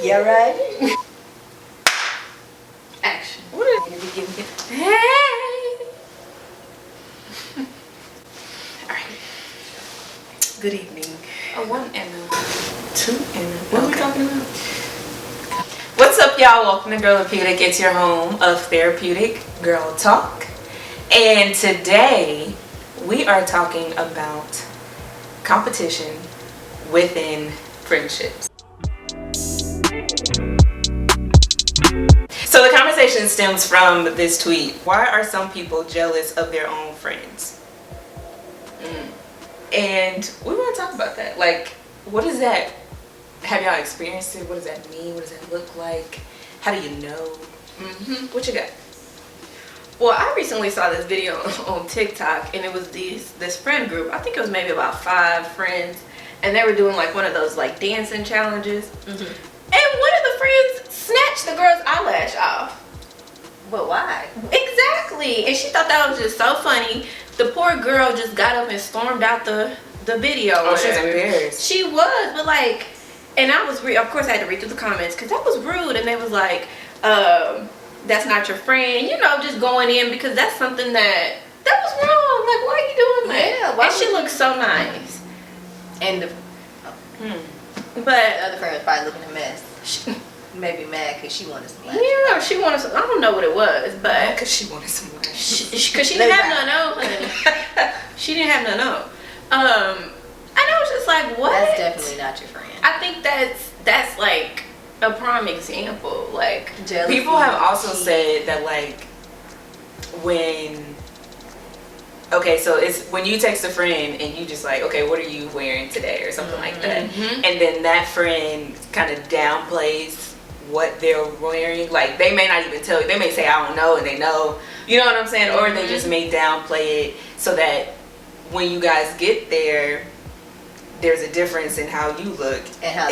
Yeah, right? Action. What is it? Be giving it? Hey! Alright. Good evening. Oh, 1 and 2 and what are we talking about? What's up, y'all? Welcome to Girlapeutic. It's your home of therapeutic girl talk. And today we are talking about competition within friendships. So the conversation stems from this tweet. Why are some people jealous of their own friends? And we want to talk about that. Like, what is that? Have y'all experienced it? What does that mean? What does that look like? How do you know? What you got? Well, I recently saw this video on TikTok, and it was this friend group. I think it was maybe about 5 friends, and they were doing like one of those like dancing challenges. And one of the friends snatched the girl's eyelash off. But why? Exactly. And she thought that was just so funny. The poor girl just got up and stormed out the video. Oh, she's embarrassed. She was, but like, and I was of course I had to read through the comments because that was rude, and they was like, that's not your friend, you know, just going in because that's something that was wrong. Like, why are you doing that? Yeah, why and she looked so nice. And the But other friend was probably looking a mess. She maybe mad because she wanted some lunch. yeah, she wanted some. I don't know what it was, but Because she wanted some lunch. because she didn't have none on, honey. She didn't have none on. And I was just like, what? That's definitely not your friend. I think that's like a prime example. Like, Jealousy. People have also said that, like, okay, so it's when you text a friend and you just like, okay, what are you wearing today or something like that, and then that friend kind of downplays what they're wearing. Like, they may not even tell you. They may say, I don't know, and they know. You know what I'm saying? Or they just may downplay it so that when you guys get there, there's a difference in how you look And how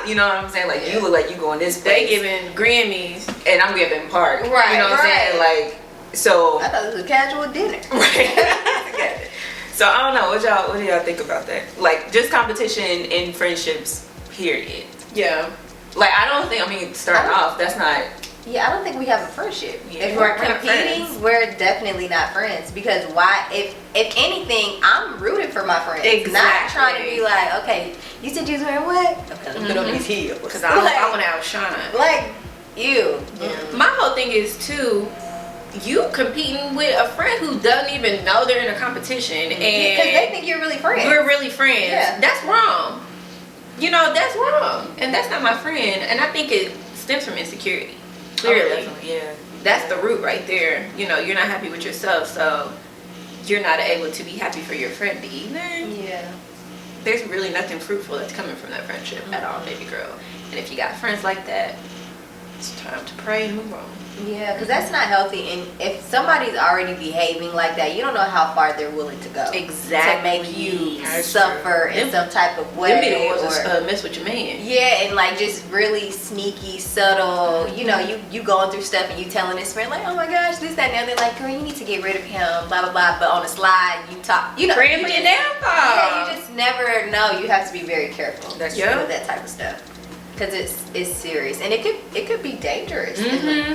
you know what I'm saying? Like, you look like you going this they place, giving Grammys. and I'm giving park. Right, You know what I'm saying? Like, so. I thought it was a casual dinner. Right. So I don't know. What do y'all think about that? Like, just competition in friendships, period. Yeah. Like, I don't think. I mean, starting off, that's not. Yeah, I don't think we have a friendship. Yeah, if we're we're not competing, friends. we're definitely not friends. Because why? If anything, I'm rooting for my friends. Not Exactly. trying to be like, okay, you said you was wearing what? Okay, let me put on these heels. Because I want to outshine. Like, you. My whole thing is too, you competing with a friend who doesn't even know they're in a competition, and Because they think you're really friends. we're really friends. Yeah. That's wrong. You know, that's wrong, and that's not my friend. And I think it stems from insecurity. Clearly, Yeah. that's the root right there. You know, you're not happy with yourself, so you're not able to be happy for your friend either. Yeah. There's really nothing fruitful that's coming from that friendship at all, baby girl. And if you got friends like that, it's time to pray and move on. Yeah, because that's not healthy. And if somebody's already behaving like that, you don't know how far they're willing to go. Exactly. To make you That's suffer in some type of way. Them be the ones that mess with your man. Yeah, and like just really sneaky, subtle. You know, you going through stuff and you telling this friend like, oh my gosh, this, that, and the other. Like, girl, you need to get rid of him, blah, blah, blah. But on the slide, you talk, you know. Praying you for your just- downfall. Yeah, you just never know. You have to be very careful. That's true. With that type of stuff. Because it's serious. And it could be dangerous.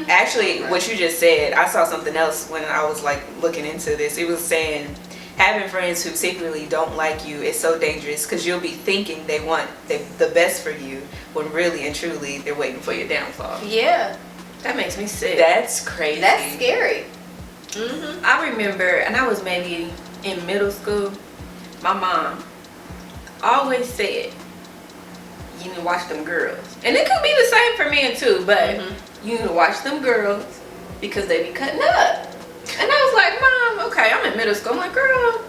Actually, what you just said, I saw something else when I was like looking into this. It was saying having friends who secretly don't like you is so dangerous because you'll be thinking they want the best for you when really and truly they're waiting for your downfall. Yeah. That makes me sick. That's crazy. That's scary. I remember, and I was maybe in middle school, my mom always said, you need to watch them girls. And it could be the same for men too, but you need to watch them girls because they be cutting up. And I was like, Mom, okay, I'm in middle school. I'm like, girl,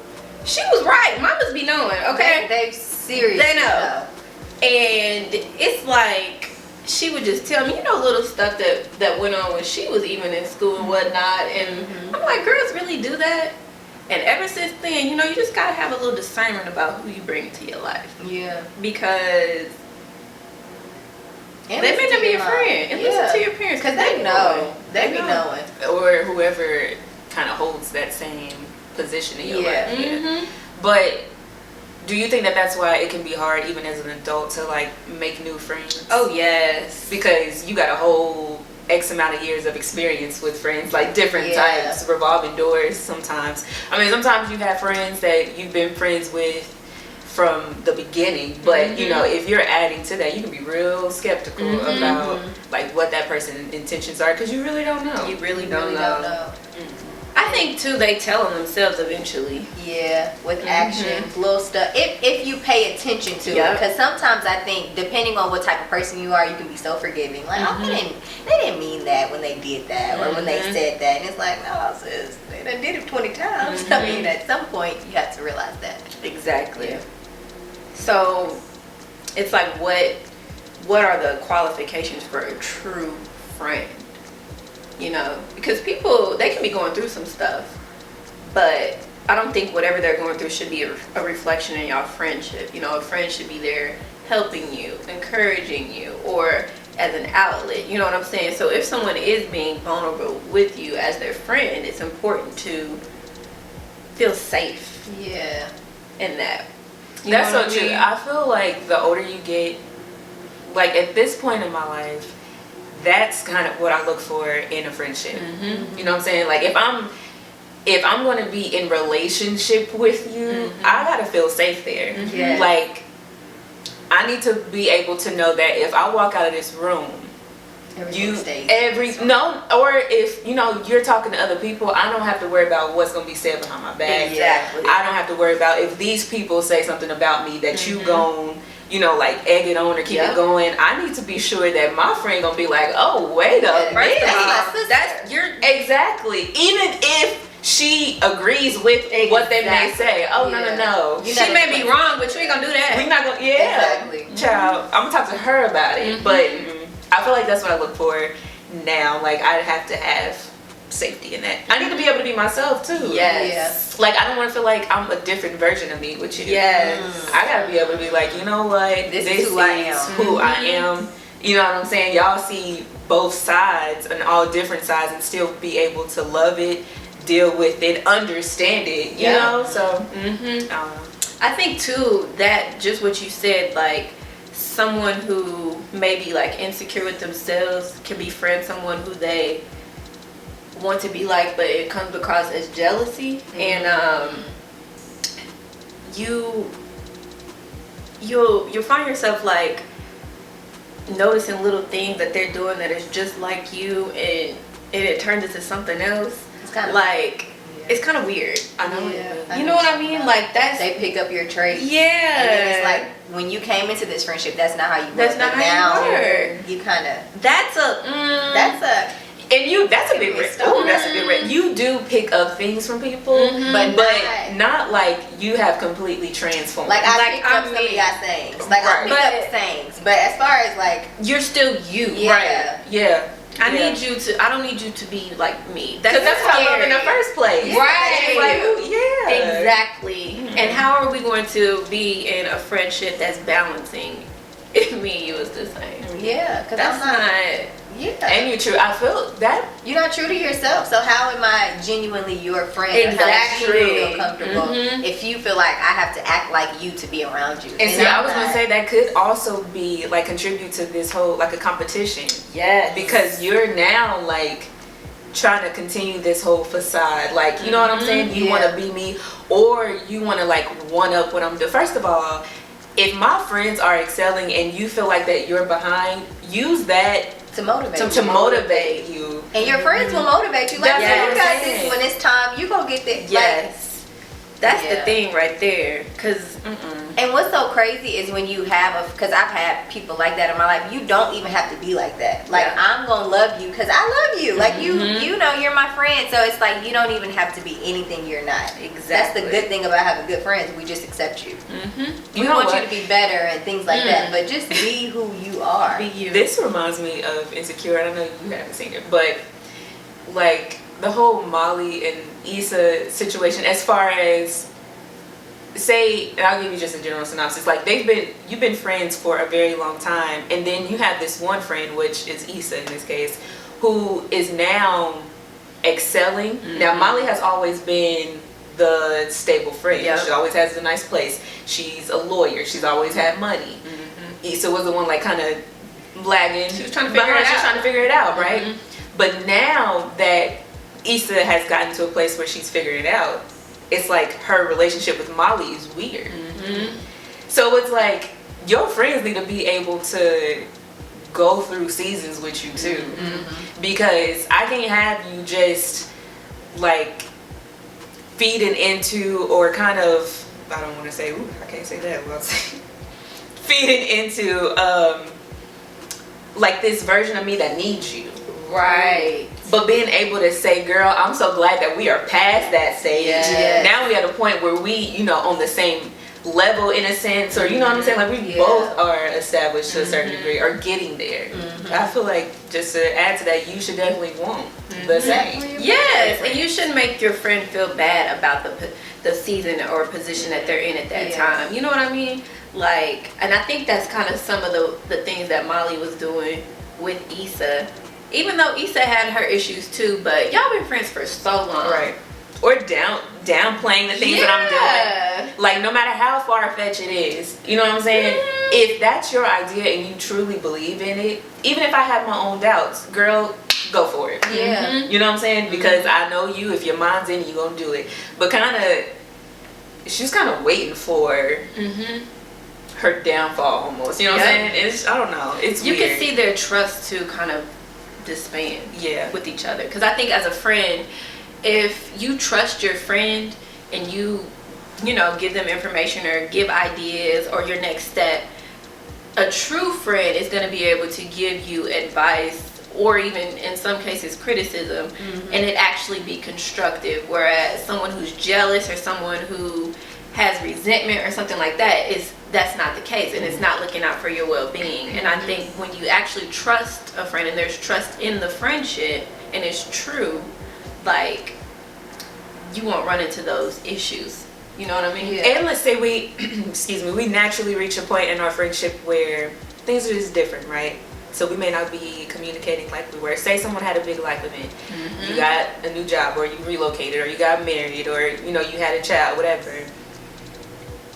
she was right. Mamas be knowing, okay? They serious. They know. And it's like, she would just tell me, you know, little stuff that went on when she was even in school and whatnot. And I'm like, girls really do that? And ever since then, you know, you just gotta have a little discernment about who you bring into your life. Yeah. Because And they may not be your mom. friend. And listen to your parents. Because they know. They be knowing. Or whoever kind of holds that same position in your life. Mm-hmm. But Do you think that that's why it can be hard even as an adult to like make new friends? Oh yes, because you got a whole X amount of years of experience with friends, like different types, revolving doors sometimes. I mean, sometimes you have friends that you've been friends with from the beginning, but you know, if you're adding to that, you can be real skeptical about like what that person's intentions are, because you really don't know. You really don't know. I think too, they tell them themselves eventually. Yeah, with actions, little stuff. If you pay attention to it, because sometimes I think depending on what type of person you are, you can be so forgiving. Like, oh, they didn't mean that when they did that, or when they said that, and it's like, no, sis, they done did it 20 times. I mean, at some point, you have to realize that. Exactly. Yeah. So, it's like, what are the qualifications for a true friend? You know, because people, they can be going through some stuff, but I don't think whatever they're going through should be a reflection in y'all friendship. You know, a friend should be there helping you, encouraging you, or as an outlet. You know what I'm saying? So if someone is being vulnerable with you as their friend, it's important to feel safe. Yeah. In that. That's so true. I feel like the older you get, like at this point in my life, that's kind of what I look for in a friendship. You know what I'm saying? Like if I'm going to be in relationship with you, I gotta feel safe there. Like I need to be able to know that if I walk out of this room, or if you know you're talking to other people, I don't have to worry about what's going to be said behind my back. Exactly. I don't have to worry about if these people say something about me that you gon', you know, like egg it on or keep it going. I need to be sure that my friend gonna be like, oh, wait a minute. That's your exactly. Even if she agrees with what they may say. Oh no. She may be wrong, but you ain't gonna do that. We're not gonna. Exactly. Child, I'm gonna talk to her about it. But I feel like that's what I look for now. Like I have to have safety in that. I need to be able to be myself too. Yes. Like I don't want to feel like I'm a different version of me with you. Yes. I gotta be able to be like, you know what? This is who I am. You know what I'm saying? Y'all see both sides and all different sides and still be able to love it, deal with it, understand it. You know? So I think too that just what you said, like someone who may be like insecure with themselves can befriend someone who they want to be like, but it comes across as jealousy, and you'll find yourself like noticing little things that they're doing that is just like you, and it turns into something else. It's kind of like it's kind of weird. I know. You know what I mean? Like they pick up your traits. Yeah. And then it's like when you came into this friendship, that's not how you. That's not how you were. You kind of. That's a big risk. That's a big risk. You do pick up things from people, but not like you have completely transformed. Like I picked up some of y'all things. Like I picked up things, but as far as like you're still you. Right. Yeah. I need you to. I don't need you to be like me. That's what I love in the first place. Right. Like, exactly. And how are we going to be in a friendship that's balancing if me and you is the same? Yeah, because that's not. Yeah. And you're true. I feel that you're not true to yourself. So how am I genuinely your friend? Exactly. How do you feel comfortable if you feel like I have to act like you to be around you? And see, I was gonna say that could also be like contribute to this whole like a competition. Yes. Because you're now like trying to continue this whole facade. Like, you know what I'm saying? You want to be me, or you want to like one up what I'm doing. First of all, if my friends are excelling and you feel like that you're behind, use that to motivate to motivate you. And your friends will motivate you. Like, you got this. When it's time, you go get that. Yes. That's the thing right there. Because and what's so crazy is when you have because I've had people like that in my life. You don't even have to be like that. Like I'm gonna love you because I love you. Like you know you're my friend. So it's like you don't even have to be anything you're not. Exactly. That's the good thing about having good friends. We just accept you. We want you to be better and things like that. But just be who you are. Be you. This reminds me of Insecure. I don't know you haven't seen it, but like the whole Molly and Issa situation, as far as say, and I'll give you just a general synopsis. Like you've been friends for a very long time, and then you have this one friend, which is Issa in this case, who is now excelling. Now Molly has always been the stable friend. Yep. She always has a nice place. She's a lawyer. She's always had money. Issa was the one like kind of lagging. She was trying to figure it out. She was trying to figure it out, right? But now that Issa has gotten to a place where she's figured it out, it's like her relationship with Molly is weird. So it's like your friends need to be able to go through seasons with you too, because I can't have you just like feeding into or kind of, I don't want to say, I can't say that, well, feeding into like this version of me that needs you. Right. But being able to say, girl, I'm so glad that we are past that stage. Yes. Now we at a point where we, you know, on the same level in a sense, or you know what I'm saying? Like we both are established to a certain degree or getting there. I feel like just to add to that, you should definitely want the same. Yes, and you shouldn't make your friend feel bad about the season or position that they're in at that time. You know what I mean? Like, and I think that's kind of some of the things that Molly was doing with Issa. Even though Issa had her issues too, but y'all been friends for so long. Right. Or downplaying the things that I'm doing. Like, no matter how far-fetched it is, you know what I'm saying? If that's your idea and you truly believe in it, even if I have my own doubts, girl, go for it. You know what I'm saying? Because I know you, if your mind's in it, you're going to do it. But kind of, she's kind of waiting for her downfall almost. You know what I'm saying? It's, I don't know. It's weird. You can see their trust to kind of disband with each other. Because I think as a friend, if you trust your friend and you know, give them information or give ideas or your next step, a true friend is going to be able to give you advice or even in some cases criticism, and it actually be constructive. Whereas someone who's jealous or someone who has resentment or something like that, that's not the case, and it's not looking out for your well-being. And I think when you actually trust a friend and there's trust in the friendship and it's true, like, you won't run into those issues. You know what I mean? And let's say we we naturally reach a point in our friendship where things are just different, right? So we may not be communicating like we were. Say someone had a big life event. You got a new job, or you relocated, or you got married, or you know, you had a child, whatever.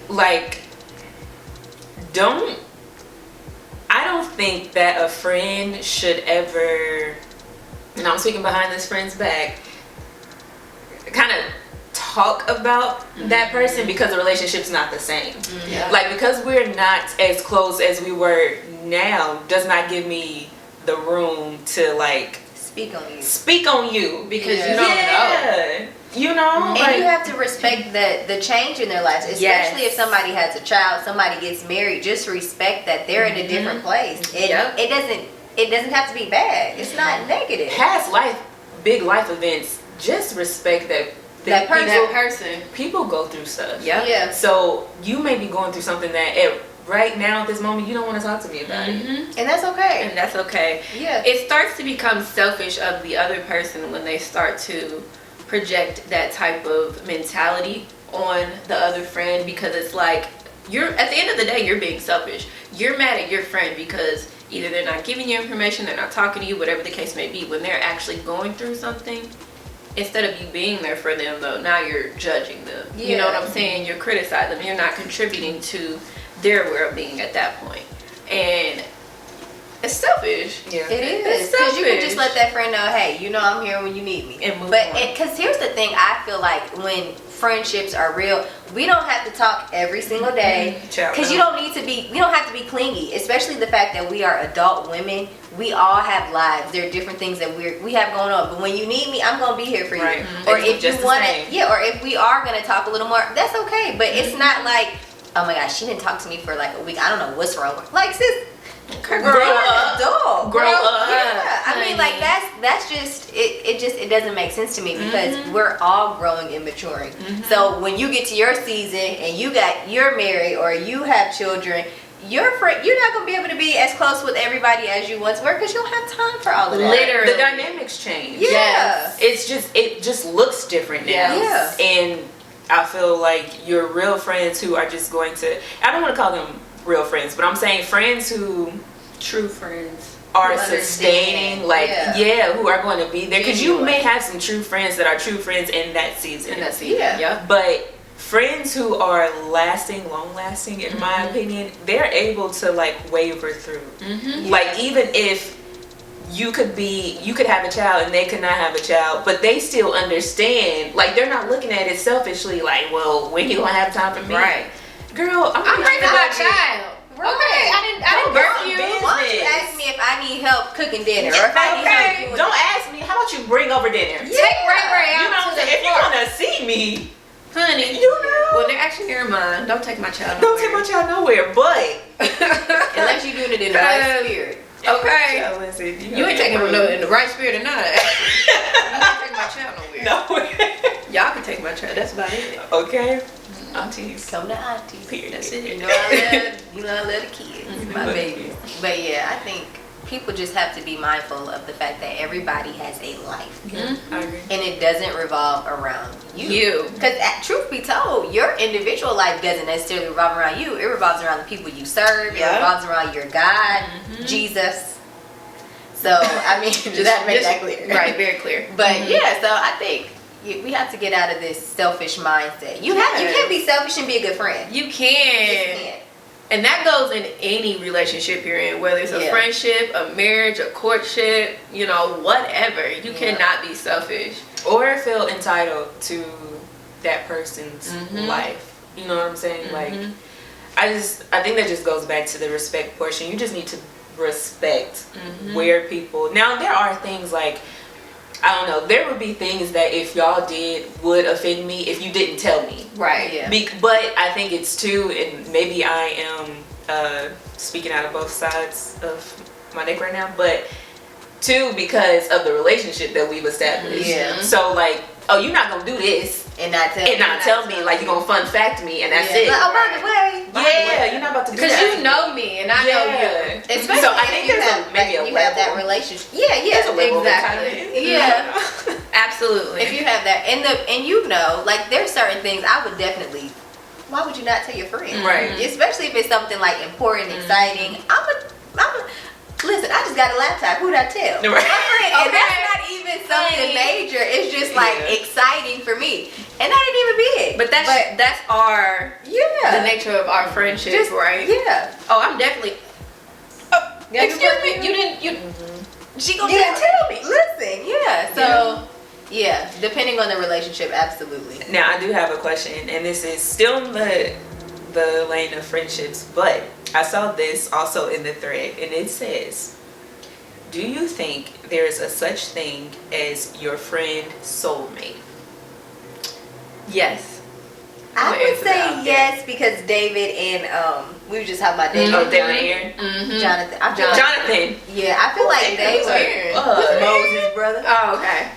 Like, I don't think that a friend should ever, and I'm speaking behind this friend's back, kind of talk about that person because the relationship's not the same. Like, because we're not as close as we were now does not give me the room to like speak on you because you don't know. You know, and like, you have to respect the change in their lives, especially if somebody has a child, somebody gets married. Just respect that they're in a different place. It doesn't have to be bad. It's not negative. Past big life events. Just respect that person. People go through stuff. So you may be going through something that right now at this moment you don't want to talk to me about it, and that's okay. It starts to become selfish of the other person when they start to project that type of mentality on the other friend, because it's like, you're at the end of the day, you're being selfish. You're mad at your friend because either they're not giving you information, they're not talking to you, whatever the case may be, when they're actually going through something. Instead of you being there for them, though, now you're judging them. You know what I'm saying? You're criticizing them. You're not contributing to their well-being at that point. And it's selfish. It is. Because you can just let that friend know, hey, you know I'm here when you need me. And move on. Because here's the thing, I feel like when friendships are real, we don't have to talk every single day. Because we don't have to be clingy. Especially the fact that we are adult women. We all have lives. There are different things that we have going on. But when you need me, I'm going to be here for you. Or if you want to, or if we are going to talk a little more, that's okay. But it's not like, oh my gosh, she didn't talk to me for like a week. I don't know what's wrong with, like, sis, grow up. Yeah. I mean, like, that's just it doesn't make sense to me, because we're all growing and maturing. So when you get to your season and you're married or you have children, you're not gonna be able to be as close with everybody as you once were, because you don't have time for all of that. Literally, the dynamics change. It just looks different now. And I feel like your real friends who are just going to, I don't want to call them real friends, but I'm saying friends who, true friends, are sustaining, like, who are going to be there. Because you may have some true friends that are true friends in that season. Yeah. But friends who are long lasting, in my opinion, they're able to, like, waver through. Like, even if you could have a child and they could not have a child, but they still understand. Like, they're not looking at it selfishly, like, well, when you gonna have time for me? Right. Girl, I'm raising my child. Right. Okay, I didn't birth you. Why don't you ask me if I need help cooking dinner? Or if I need help doing Don't ask me. How about you bring over dinner? Take Ray You know out what I'm to the saying? If you floor. want to see me, Honey, you know. well, they're actually near mine. Don't take my child. Don't take my child nowhere, but unless you're doing it in the right spirit. Okay. Child, listen, You ain't taking them in the right spirit or not. You ain't taking my child nowhere. nowhere. Y'all can take my child. That's about it. Okay. Aunties. Come to auntie. Period. That's it. You know I love the kids, my babies. But yeah, I think people just have to be mindful of the fact that everybody has a life. I agree. And it doesn't revolve around you. Because truth be told, your individual life doesn't necessarily revolve around you. It revolves around the people you serve. It revolves around your God, Jesus. So, I mean, just make that clear. Right, very clear. But yeah, so I think we have to get out of this selfish mindset. You can be selfish and be a good friend. You can. And that goes in any relationship you're in, whether it's a friendship, a marriage, a courtship, you know, whatever. You cannot be selfish. Or feel entitled to that person's life. You know what I'm saying? Like, I think that just goes back to the respect portion. You just need to respect where people... Now, there are things like, I don't know, there would be things that if y'all did would offend me if you didn't tell me. Right. Yeah. But I think it's too, and maybe I am speaking out of both sides of my neck right now, but two, because of the relationship that we've established. Yeah. So like, oh, you're not gonna do this and not tell me, like you're gonna fun fact me and that's it. Like, oh, by the way. You're not about to do because that. you know me and I know you. Especially so I think there's you have that relationship. Yeah, exactly. Yeah. Absolutely. If you have that, and you know, like there's certain things I would definitely. Why would you not tell your friend? Right. Especially if it's something like important, exciting. I'm a. Listen, I just got a laptop. Who'd I tell? Right. My friend. And that's not even something major. It's just like exciting for me, and that ain't even big. But that's our the nature of our friendship, right? Yeah. Oh, I'm definitely. Oh, excuse me. You didn't. She gonna tell me. Listen, yeah. So, yeah, depending on the relationship, absolutely. Now, I do have a question, and this is still in the lane of friendships, but I saw this also in the thread, and it says, do you think there is a such thing as your friend soulmate? Yes. I would say yes because David and we were just talking about David. Oh, David and Aaron? Jonathan. Jonathan. Yeah, I feel like they were Moses' brother. Oh, okay.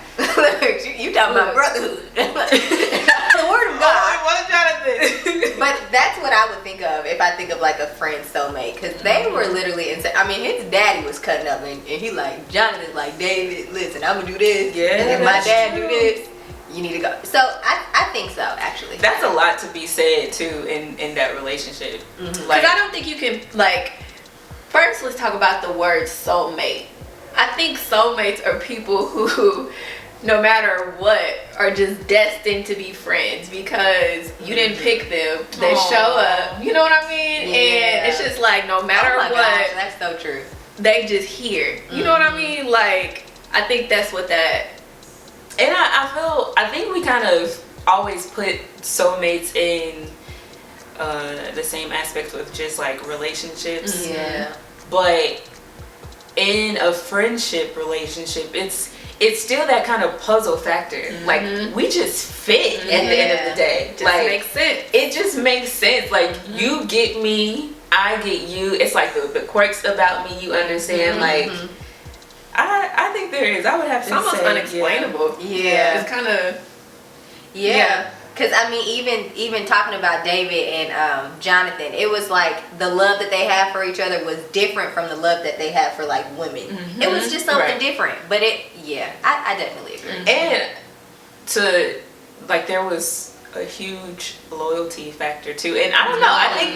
you talking about brotherhood. The word of God. Oh, what Jonathan? But that's what I would think of if I think of like a friend soulmate, because they were literally insane. I mean, his daddy was cutting up, and he like, Jonathan's like, David, listen, I'm gonna do this, and if my dad do this, you need to go. So I think so, actually. That's a lot to be said too in that relationship. Because I don't think you can, like, first let's talk about the word soulmate. I think soulmates are people who, no matter what, are just destined to be friends because you didn't pick them. They show up. You know what I mean? Yeah. And it's just like, no matter what, gosh, that's so true. they just here. You know what I mean? Like, I think that's what that... And I think we kind of always put soulmates in the same aspect with just like relationships. Yeah. But in a friendship relationship, it's still that kind of puzzle factor. Like, we just fit at the end of the day. Just like, makes sense. It just makes sense. Like, you get me, I get you. It's like the quirks about me, you understand. Like, I think there is. I would have to say. It's almost unexplainable. Yeah. It's kind of... Yeah. Because, I mean, even talking about David and Jonathan, it was like the love that they have for each other was different from the love that they have for, like, women. It was just something different. But I definitely agree. And to, like, there was a huge loyalty factor too. And I don't know, I think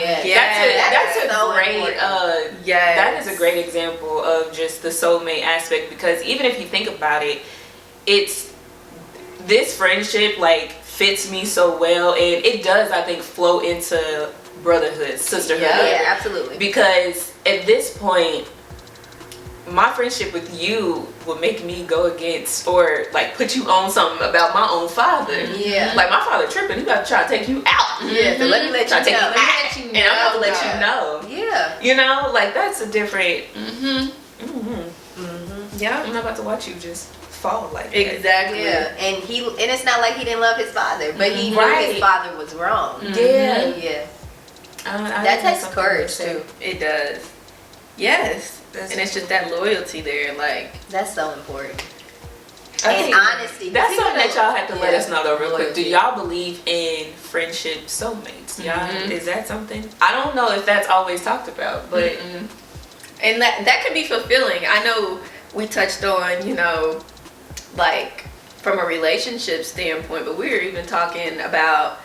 that is a great example of just the soulmate aspect, because even if you think about it, it's this friendship like fits me so well, and it does, I think, flow into brotherhood, sisterhood. Yeah, absolutely. Because at this point, my friendship with you would make me go against or like put you on something about my own father. Yeah. Like my father tripping, he about to try to take you out. Yeah, so let me let you know. And I'm about to let you know. Yeah. You know, like that's a different. Yeah. I'm not about to watch you just fall like that. Exactly. Yeah. And it's not like he didn't love his father, but he knew his father was wrong. Yeah. Yeah. I That takes courage too. It does. Yes. And it's just that loyalty there, like that's so important. And honesty. That's something that y'all have to let us know though real quick. Do Loyalty. y'all believe in friendship soulmates? Y'all, is that something? I don't know if that's always talked about, but and that can be fulfilling. I know we touched on, you know, like from a relationship standpoint, but we were even talking about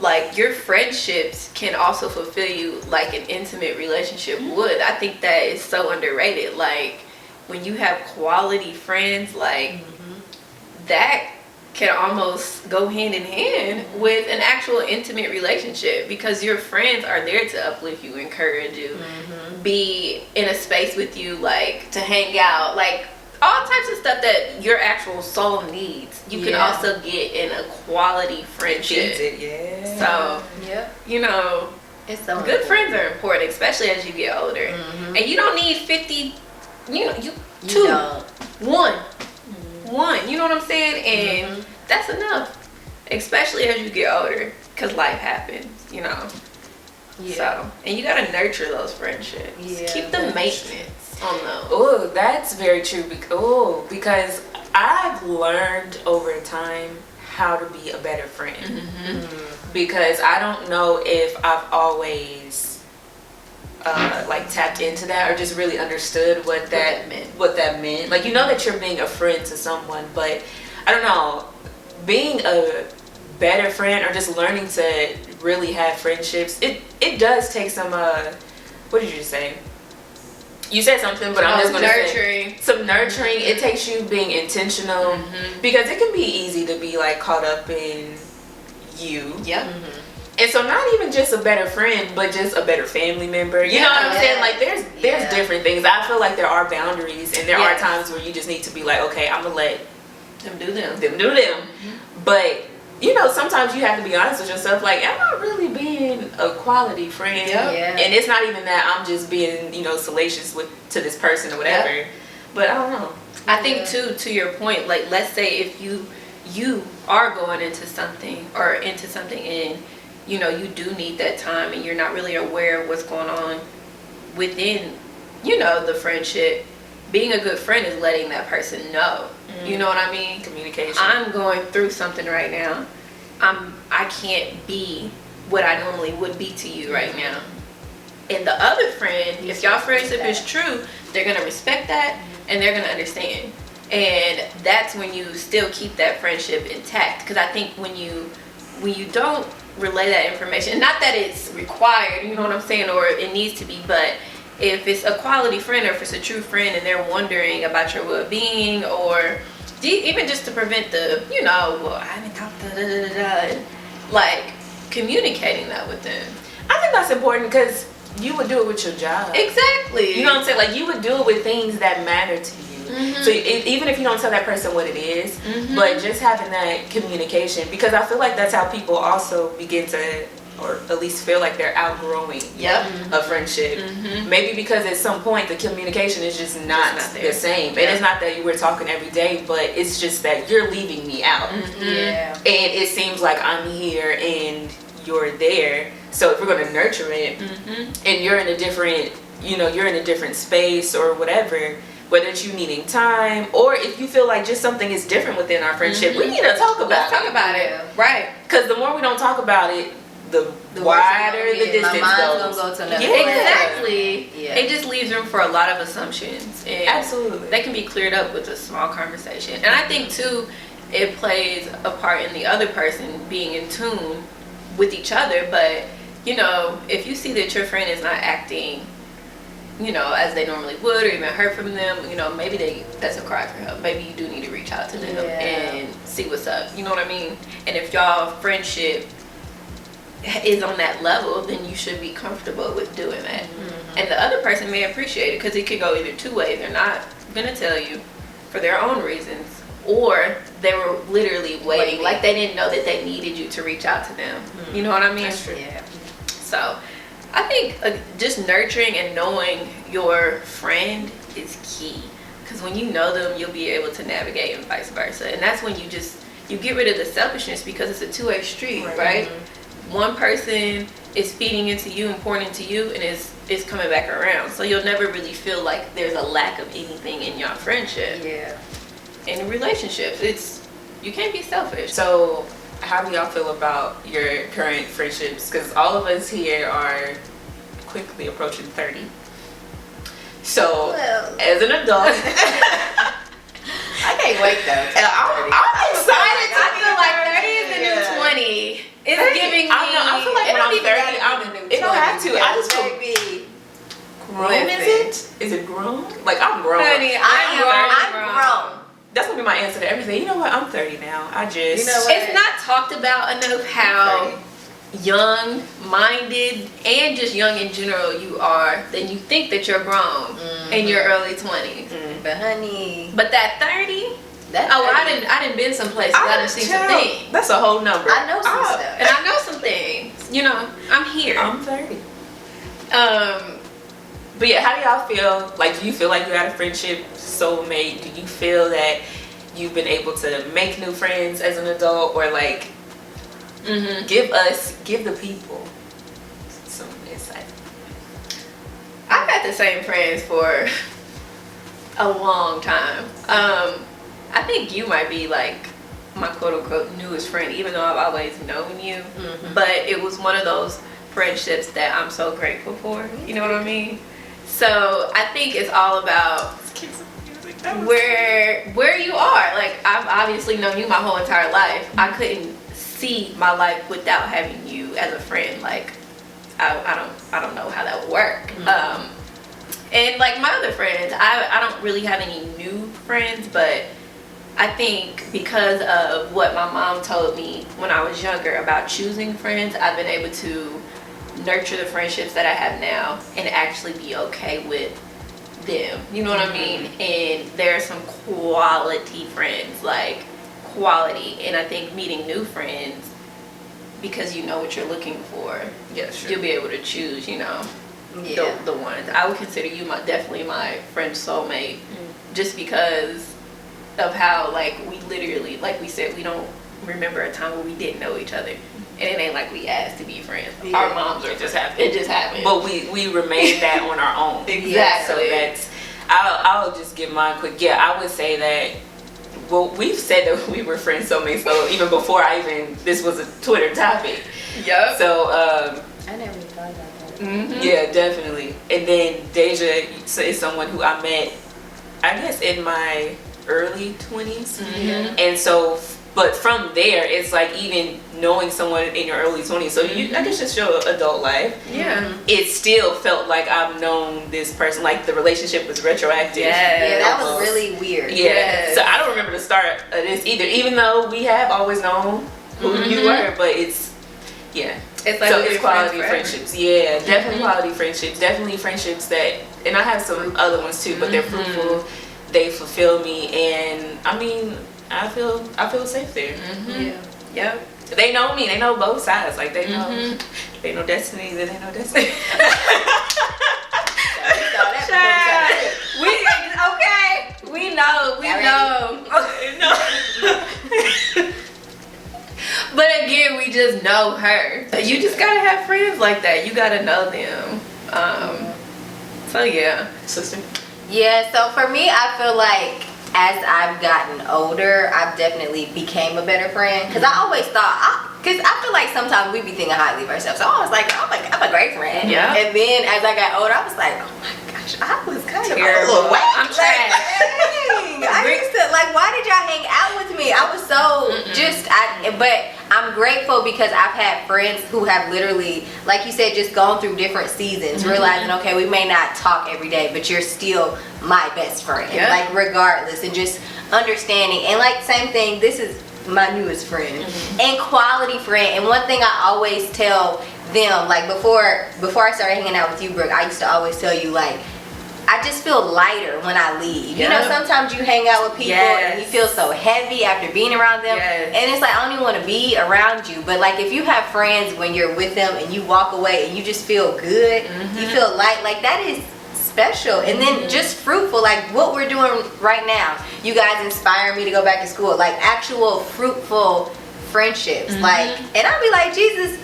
like your friendships can also fulfill you like an intimate relationship would. I think that is so underrated. Like when you have quality friends, like that can almost go hand in hand with an actual intimate relationship, because your friends are there to uplift you, encourage you, be in a space with you, like to hang out, like all types of stuff that your actual soul needs. You can also get in a quality friendship. So, you know, it's so good important. friends are important, especially as you get older. And you don't need 50, you You don't. one, you know what I'm saying? And that's enough, especially as you get older, because life happens, you know. So, and you gotta nurture those friendships. Keep the maintenance on those. oh, that's very true. Because I've learned over time how to be a better friend. Because I don't know if I've always like tapped into that or just really understood what that meant. Like, you know that you're being a friend to someone, but I don't know, being a better friend or just learning to really have friendships, it does take some what did you say? You said something, but I'm just going to say some nurturing. It takes you being intentional, because it can be easy to be like caught up in you. And so not even just a better friend, but just a better family member. You know what I'm saying? Like there's different things. I feel like there are boundaries, and there are times where you just need to be like, okay, I'm gonna let them do them. But you know, sometimes you have to be honest with yourself. Like, am I really being a quality friend? And it's not even that I'm just being, you know, salacious to this person or whatever. But I don't know. I think too, to your point, like let's say if you are going into something and you know you do need that time and you're not really aware of what's going on within, you know, the friendship. Being a good friend is letting that person know. You know what I mean? Communication. I'm going through something right now. I can't be what I normally would be to you right now. And the other friend, if y'all friendship is true, they're gonna respect that and they're gonna understand. And that's when you still keep that friendship intact. Because I think when you don't relay that information, not that it's required, you know what I'm saying, or it needs to be, but if it's a quality friend or if it's a true friend and they're wondering about your well-being, or even just to prevent the, you know, well, I haven't talked to like communicating that with them. I think that's important, because you would do it with your job. Exactly. You know what I'm saying? Like, you would do it with things that matter to you. So even if you don't tell that person what it is, but just having that communication, because I feel like that's how people also begin to, or at least feel like they're outgrowing a friendship. Maybe because at some point the communication is just not the same. And it's not that we're talking every day, but it's just that you're leaving me out. And it seems like I'm here and you're there. So if we're going to nurture it, and you're in a different, you know, you're in a different space or whatever, whether it's you needing time or if you feel like just something is different within our friendship, we need to talk about Let's talk about it. Right. Because the more we don't talk about it, the wider the distance my mind's goes. gonna go to another Exactly. Yeah. It just leaves room for a lot of assumptions. And Absolutely. they can be cleared up with a small conversation. And I think too, it plays a part in the other person being in tune with each other. But, you know, if you see that your friend is not acting, you know, as they normally would, or even heard from them, you know, maybe that's a cry for help. Maybe you do need to reach out to them and see what's up. You know what I mean? And if y'all friendship is on that level, then you should be comfortable with doing that. And the other person may appreciate it, because it could go either two ways. They're not gonna tell you for their own reasons, or they were literally waiting, like they didn't know that they needed you to reach out to them. You know what I mean? That's true. Yeah. So I think just nurturing and knowing your friend is key, because when you know them, you'll be able to navigate and vice versa. And that's when you get rid of the selfishness, because it's a two-way street, right? One person is feeding into you and pouring into you, and it's coming back around. So you'll never really feel like there's a lack of anything in your friendship. Yeah. In relationships, you can't be selfish. So how do y'all feel about your current friendships? Because all of us here are quickly approaching 30. So as an adult, I can't wait though. I'm excited. I feel like 30 is the new 20. It's giving me. I feel like when I'm 30, it don't have to. I just feel grown. Is it grown? Like I'm grown. Honey, I'm grown. That's gonna be my answer to everything. You know what? I'm 30 now. I just. You know what? It's not talked about enough how young-minded and just young in general you are. Then you think that you're grown in your early 20s. But honey, But that 30. that I didn't been someplace. I done seen some things. That's a whole number. I know some stuff. And I know some things. You know, I'm here. I'm 30. But yeah, how do y'all feel? Like, do you feel like you had a friendship soulmate? Do you feel that you've been able to make new friends as an adult, or like give the people some insight? I've had the same friends for a long time. I think you might be like my quote unquote newest friend, even though I've always known you. But it was one of those friendships that I'm so grateful for. You know what I mean? So I think it's all about where you are. Like, I've obviously known you my whole entire life. I couldn't see my life without having you as a friend. Like, I don't know how that would work. And like my other friends, I don't really have any new friends, but I think because of what my mom told me when I was younger about choosing friends, I've been able to nurture the friendships that I have now and actually be okay with them. You know what I mean? And there are some quality friends, like quality. And I think meeting new friends, because you know what you're looking for, you'll be able to choose, you know, the ones. I would consider you definitely my friend soulmate, just because of how, like, we literally, like we said, we don't remember a time where we didn't know each other. And it ain't like we asked to be friends. Our moms are just happened. It just happened. But we remained that on our own. Exactly. So that's, I'll just give mine quick. Yeah, I would say that, well, we've said that we were friends soulmates, so even before this was a Twitter topic. Yep. So, I never even thought about that. yeah, definitely. And then Deija is someone who I met, I guess, in my early 20s. And so, but from there, it's like even knowing someone in your early 20s, so I guess just your adult life, it still felt like I've known this person, like the relationship was retroactive. Yeah, that was really weird. Yeah, so I don't remember the start of this either, even though we have always known who you were, but it's like, so it's quality friendships. Yeah, definitely quality friendships, definitely friendships that, and I have some other ones too, but they're fruitful, they fulfill me, and I mean, I feel safe there. Yep. They know me. They know both sides. Like, they know, they know Destini. They know Destiny. We know. But again, we just know her. You just gotta have friends like that. You gotta know them. So yeah. Sister. Yeah, so for me, I feel like as I've gotten older, I've definitely became a better friend. Because I always thought, because I feel like sometimes we be thinking highly of ourselves. So I was like, I'm a great friend. Yeah. And then as I got older, I was like, oh my gosh, I was kind of terrible. a little whack. I'm trash. Dang, I used to, like, why did y'all hang out with me? I was so but I'm grateful because I've had friends who have literally, like you said, just gone through different seasons, realizing, okay, we may not talk every day, but you're still my best friend, like regardless, and just understanding. And like same thing, this is my newest friend and quality friend. And one thing I always tell them, like before I started hanging out with you, Brooke, I used to always tell you, like, I just feel lighter when I leave. You know, sometimes you hang out with people and you feel so heavy after being around them. And it's like, I don't even want to be around you. But like, if you have friends when you're with them and you walk away and you just feel good, you feel light, like that is special. And then just fruitful, like what we're doing right now. You guys inspire me to go back to school. Like actual fruitful friendships. Like, and I'll be like, Jesus,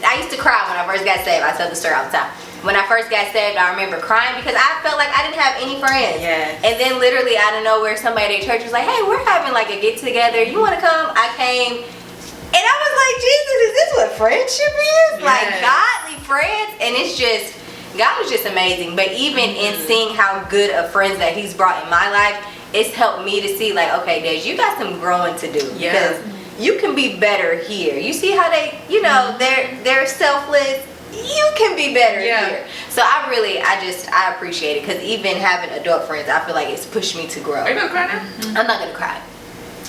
I used to cry when I first got saved. I tell the story all the time. When I first got saved, I remember crying because I felt like I didn't have any friends. And then literally out of nowhere, somebody at church was like, hey, we're having like a get together. You want to come? I came. And I was like, Jesus, is this what friendship is? Like godly friends? And it's just, God was just amazing. But even in seeing how good of friends that he's brought in my life, it's helped me to see like, okay, Deja, you got some growing to do. Because you can be better here. You see how they, you know, they're selfless. You can be better here. So I appreciate it, because even having adult friends, I feel like it's pushed me to grow. Are you gonna cry now? I'm not gonna cry.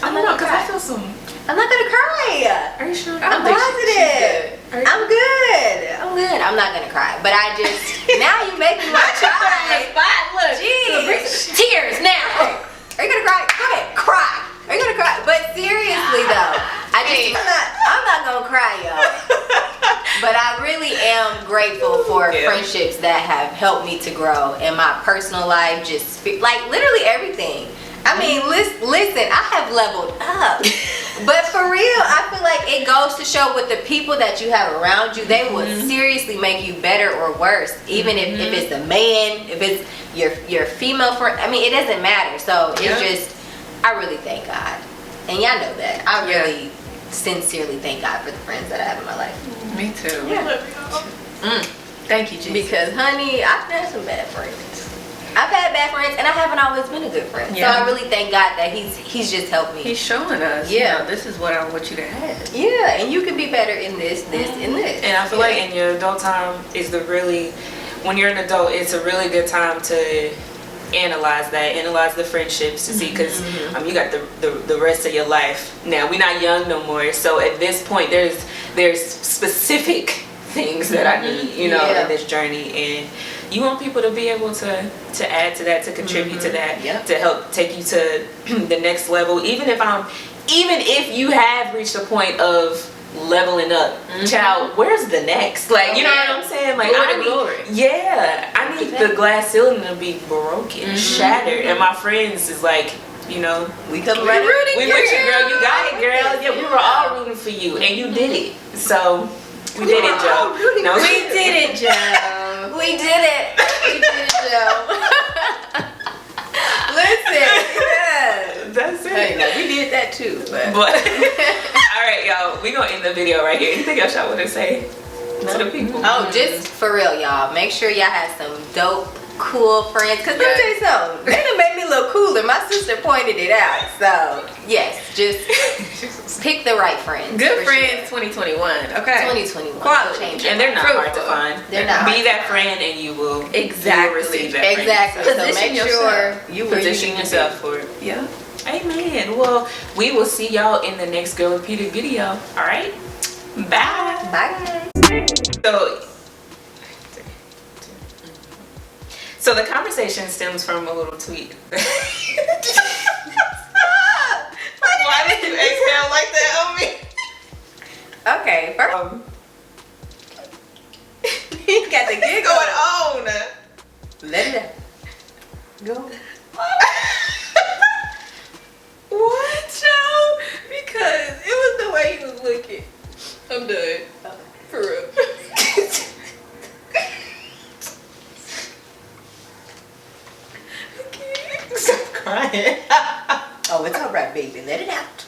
I'm not gonna cry. I feel some. I'm not gonna cry. Are you sure? I'm positive. I'm good. I'm not gonna cry, but I just now you make me want to cry. Look, jeez, tears now. Are you gonna cry? Go ahead, cry. Are you gonna cry? But seriously though, I'm not gonna cry, y'all. But I really am grateful for friendships that have helped me to grow in my personal life, just like literally everything. I mean, listen, I have leveled up. But for real, I feel like it goes to show with the people that you have around you, they will seriously make you better or worse. Even if it's a man, if it's your female friend, I mean, it doesn't matter. So it's just, I really thank God. And y'all know that. I really sincerely thank God for the friends that I have in my life. Me too. Thank you, Jesus. Because, honey, I've had some bad friends. I've had bad friends, and I haven't always been a good friend. So I really thank God that he's just helped me. He's showing us, you know, this is what I want you to have. Yeah, and you can be better in this, and this. And I feel like in your adult time is when you're an adult, it's a really good time to analyze the friendships to see, because you got the rest of your life. Now we're not young no more, so at this point there's specific things that I need, you know, in this journey, and you want people to be able to add to that, to contribute to that, to help take you to the next level. Even if you have reached a point of leveling up, child, where's the next? Like, you know what I'm saying? Like, I need the glass ceiling to be broken, shattered, and my friends is like, you know, we come right rooting. We with you, girl. You got it, girl. Yeah, we were all rooting for you, and you did it. So we did it, Joe. No, we did it, Joe. We did it. We did it, Joe. Listen, that's it. Hey, no, we did that too. But all right, y'all, we gonna end the video right here. Anything else y'all want to say to the people? Oh, just for real, y'all. Make sure y'all have some dope, cool friends. Cause let me tell you something. They done made me look cooler. My sister pointed it out. So yes, just pick the right friends. Good friends, 2021. Okay. 2021. Quality. And they're not hard to find. They're not. Be that friend, and you will receive that. Exactly. Friend. So make sure you position yourself for it. Yeah. Amen. Well, we will see y'all in the next Girl Repeated video. All right. Bye. Bye, guys. So the conversation stems from a little tweet. Why did you exhale like that on me? Okay. He got the gig going on. Let it out. Go. What, Joe? Because it was the way he was looking. I'm done. For real. Stop crying. Oh, it's alright, baby. Let it out.